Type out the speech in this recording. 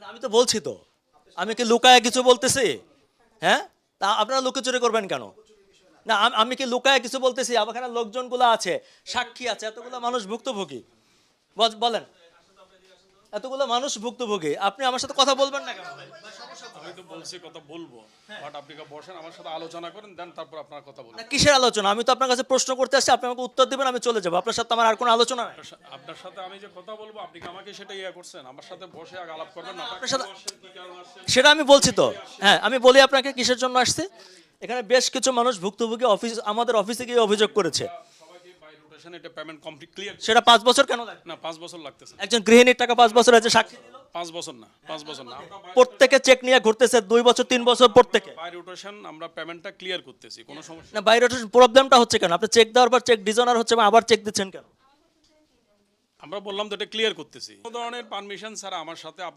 আমি তো বলছি তো, আমি কি লুকায় কিছু বলতেছি? হ্যাঁ, তা আপনারা লুকোচুরি করবেন কেন? না, আমি কি লুকায় কিছু বলতেছি? আমার এখানে লোকজনগুলো আছে, সাক্ষী আছে, এতগুলো মানুষ ভুক্তভোগী। বলেন, এতগুলো মানুষ ভুক্তভোগী, আপনি আমার সাথে কথা বলবেন না কেন? আমি তো বলছি কথা বলবো, বাট আপনি বসেন আমার সাথে আলোচনা করেন, দেন তারপর আপনার কথা বলুন। না, কিসের আলোচনা? আমি তো আপনার কাছে প্রশ্ন করতে আসছি, আপনি আমাকে উত্তর দিবেন, আমি চলে যাবো। আপনার সাথে আমার আর কোনো আলোচনা নাই। আপনার সাথে আমি যে কথা বলবো, আপনি কি আমাকে সেটা করছেন? আমার সাথে বসে আগে আলাপ করবেন না? আপনার সাথে সেটা আমি বলছি তো। হ্যাঁ, আমি বলি আপনাকে কিসের জন্য আসছে। এখানে বেশ কিছু মানুষ ভুক্তভোগী আমাদের অফিসে গিয়ে অভিযোগ করেছে। সবাইকে বাই রোটেশন এটা পেমেন্ট কমপ্লিট ক্লিয়ার। সেটা 5 বছর কেন লাগে? না 5 বছর লাগতেছে। একজন গৃহিণীর টাকা 5 বছর আছে, সাক্ষী দিল। 5 বছর না, 5 বছর না। প্রত্যেকে চেক নিয়ে ঘুরতেছে 2 বছর 3 বছর প্রত্যেকে। বাই রোটেশন আমরা পেমেন্টটা ক্লিয়ার করতেছি, কোনো সমস্যা না, বাইরে প্রবলেমটা হচ্ছে কেন? আপনি চেক দেওয়ার পর চেক ডিজনার হচ্ছে, আবার চেক দিচ্ছেন কেন? আমরা বললাম তো এটা ক্লিয়ার করতেছি। কোনো ধরনের পারমিশন ছাড়া আমার সাথে আপনি